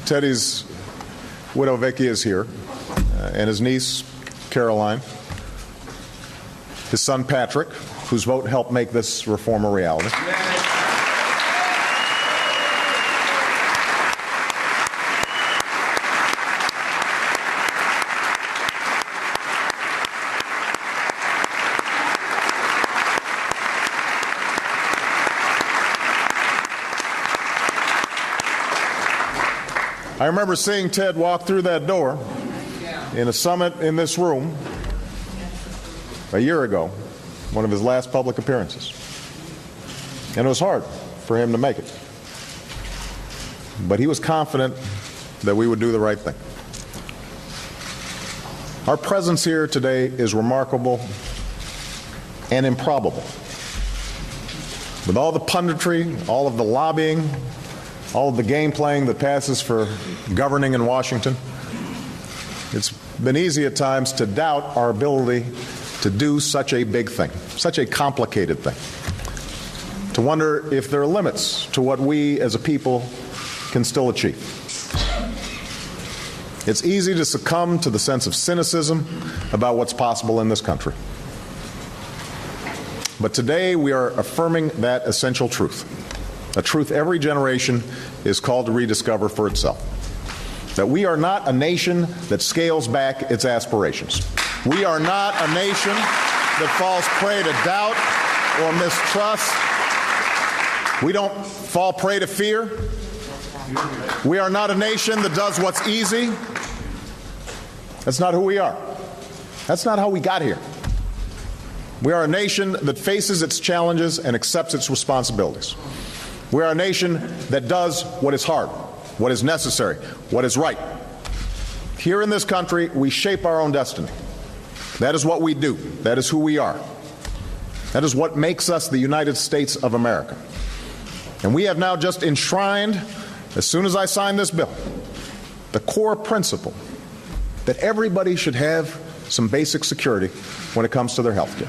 Teddy's widow, Vicki, is here, and his niece, Caroline, his son, Patrick, whose vote helped make this reform a reality. I remember seeing Ted walk through that door in a summit in this room a year ago, one of his last public appearances. And it was hard for him to make it. But he was confident that we would do the right thing. Our presence here today is remarkable and improbable. With all the punditry, all of the lobbying, all of the game playing that passes for governing in Washington, it's been easy at times to doubt our ability to do such a big thing, such a complicated thing, to wonder if there are limits to what we as a people can still achieve. It's easy to succumb to the sense of cynicism about what's possible in this country. But today we are affirming that essential truth, a truth every generation is called to rediscover for itself, that we are not a nation that scales back its aspirations. We are not a nation that falls prey to doubt or mistrust. We don't fall prey to fear. We are not a nation that does what's easy. That's not who we are. That's not how we got here. We are a nation that faces its challenges and accepts its responsibilities. We are a nation that does what is hard, what is necessary, what is right. Here in this country, we shape our own destiny. That is what we do. That is who we are. That is what makes us the United States of America. And we have now just enshrined, as soon as I sign this bill, the core principle that everybody should have some basic security when it comes to their health care.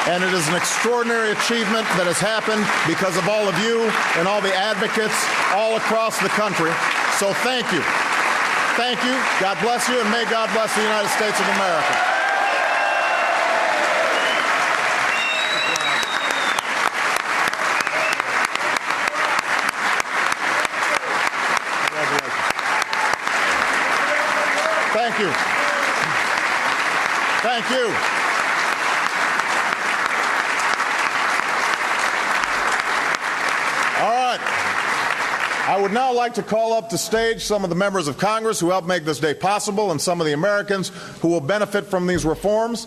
And it is an extraordinary achievement that has happened because of all of you and all the advocates all across the country. So thank you. Thank you. God bless you, and may God bless the United States of America. Thank you. Thank you. All right. I would now like to call up to stage some of the members of Congress who helped make this day possible and some of the Americans who will benefit from these reforms.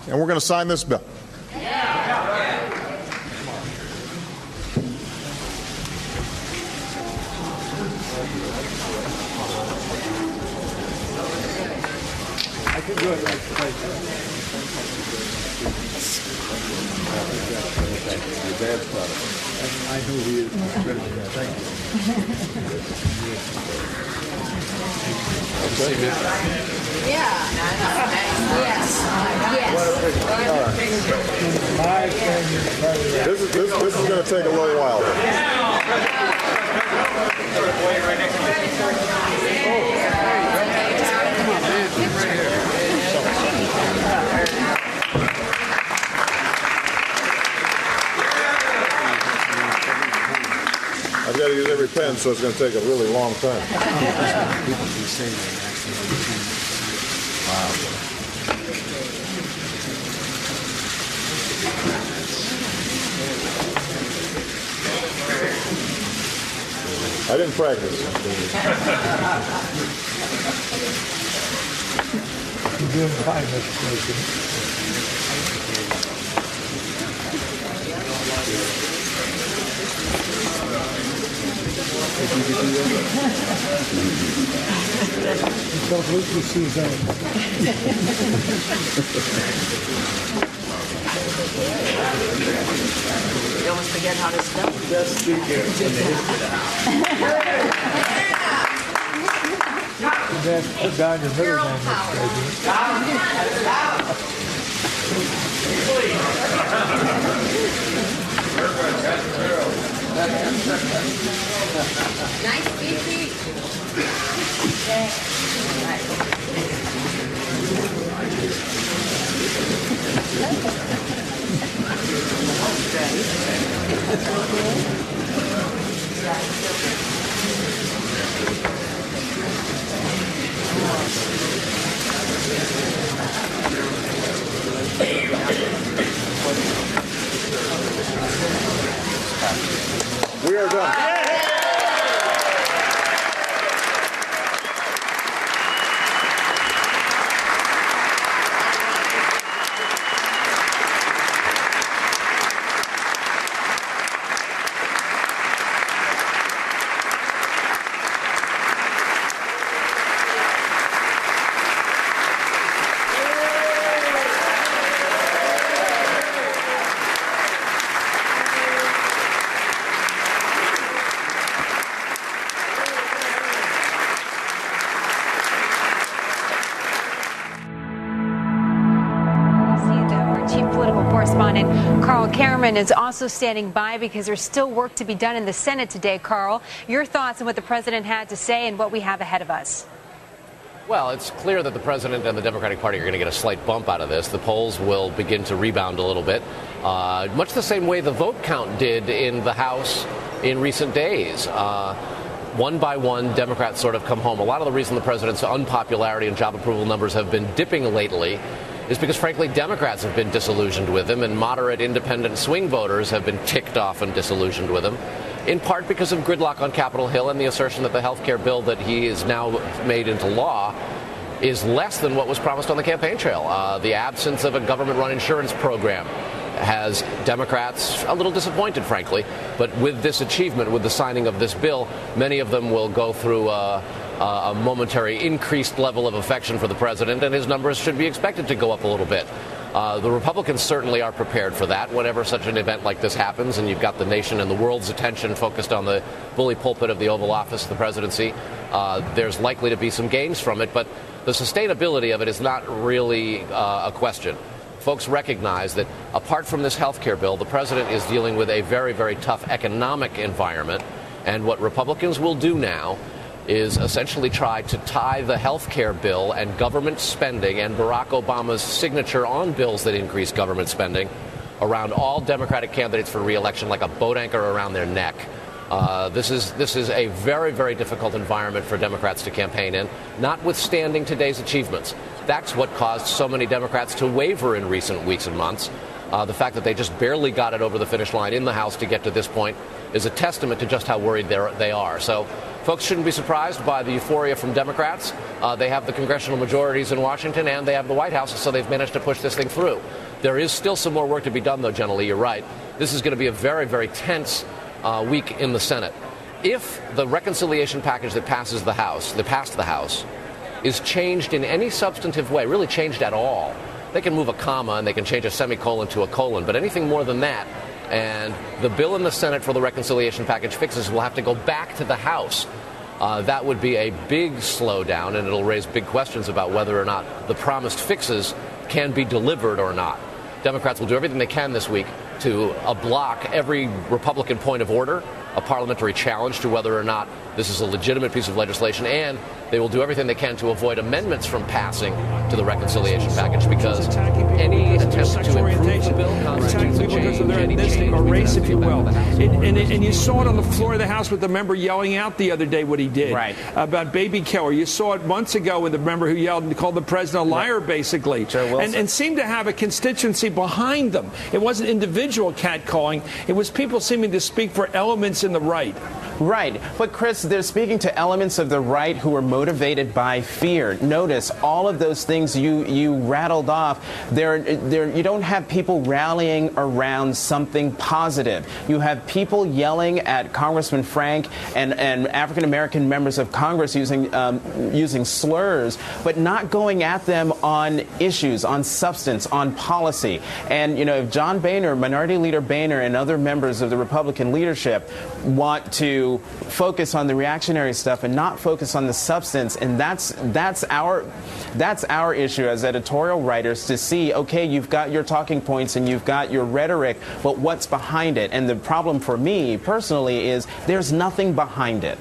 And we're going to sign this bill. I can do it. I know he is. Thank you. This is going to take a little while. I've got to use every pen, so it's going to take a really long time. I didn't practice. You're doing fine, Mr. President. Don't lose your Suzanne. You almost forget how to spell. Best speaker in the history of put down your middle name, Mr. President. We are done. Correspondent Carl Cameron is also standing by because there's still work to be done in the Senate today. Carl, your thoughts on what the president had to say and what we have ahead of us? Well, it's clear that the president and the Democratic Party are going to get a slight bump out of this. The polls will begin to rebound a little bit, much the same way the vote count did in the House in recent days. One by one, Democrats sort of come home. A lot of the reason the president's unpopularity and job approval numbers have been dipping lately is because, frankly, Democrats have been disillusioned with him, and moderate independent swing voters have been ticked off and disillusioned with him, in part because of gridlock on Capitol Hill and the assertion that the health care bill that he is now made into law is less than what was promised on the campaign trail. The absence of a government-run insurance program has Democrats a little disappointed, frankly. But with this achievement, with the signing of this bill, many of them will go through a momentary increased level of affection for the president, and his numbers should be expected to go up a little bit. The Republicans certainly are prepared for that whenever such an event like this happens, and you've got the nation and the world's attention focused on the bully pulpit of the Oval Office, the presidency. There's likely to be some gains from it, but the sustainability of it is not really a question. Folks recognize that apart from this health care bill, the president is dealing with a very, very tough economic environment, and what Republicans will do now is essentially try to tie the health care bill and government spending and Barack Obama's signature on bills that increase government spending around all Democratic candidates for re-election like a boat anchor around their neck. This is a very, very difficult environment for Democrats to campaign in, notwithstanding today's achievements. That's what caused so many Democrats to waver in recent weeks and months. The fact that they just barely got it over the finish line in the House to get to this point is a testament to just how worried they are. So folks shouldn't be surprised by the euphoria from Democrats. They have the congressional majorities in Washington, and they have the White House, so they've managed to push this thing through. There is still some more work to be done, though, Jenna Lee. You're right. This is going to be a very, very tense week in the Senate. If the reconciliation package that passed the House, is changed in any substantive way, really changed at all, they can move a comma and they can change a semicolon to a colon, but anything more than that, and the bill in the Senate for the reconciliation package fixes will have to go back to the House. That would be a big slowdown, and it'll raise big questions about whether or not the promised fixes can be delivered or not. Democrats will do everything they can this week to block every Republican point of order, a parliamentary challenge to whether or not this is a legitimate piece of legislation, and they will do everything they can to avoid amendments from passing to the reconciliation package, because any attempt to improve the bill constitutes a change, any change or race, if you will. And And you saw it on the floor of the House with the member yelling out the other day what he did about baby killer. You saw it months ago with the member who yelled and called the president a liar, basically, and seemed to have a constituency behind them. It wasn't individual catcalling. It was people seeming to speak for elements in the right. Right. But, Chris, they're speaking to elements of the right who are motivated by fear. Notice all of those things you rattled off. You don't have people rallying around something positive. You have people yelling at Congressman Frank and African-American members of Congress using slurs, but not going at them on issues, on substance, on policy. And, if John Boehner, Minority Leader Boehner, and other members of the Republican leadership want to focus on the reactionary stuff and not focus on the substance. And that's our issue as editorial writers, to see, okay, you've got your talking points and you've got your rhetoric, but what's behind it? And the problem for me personally is there's nothing behind it.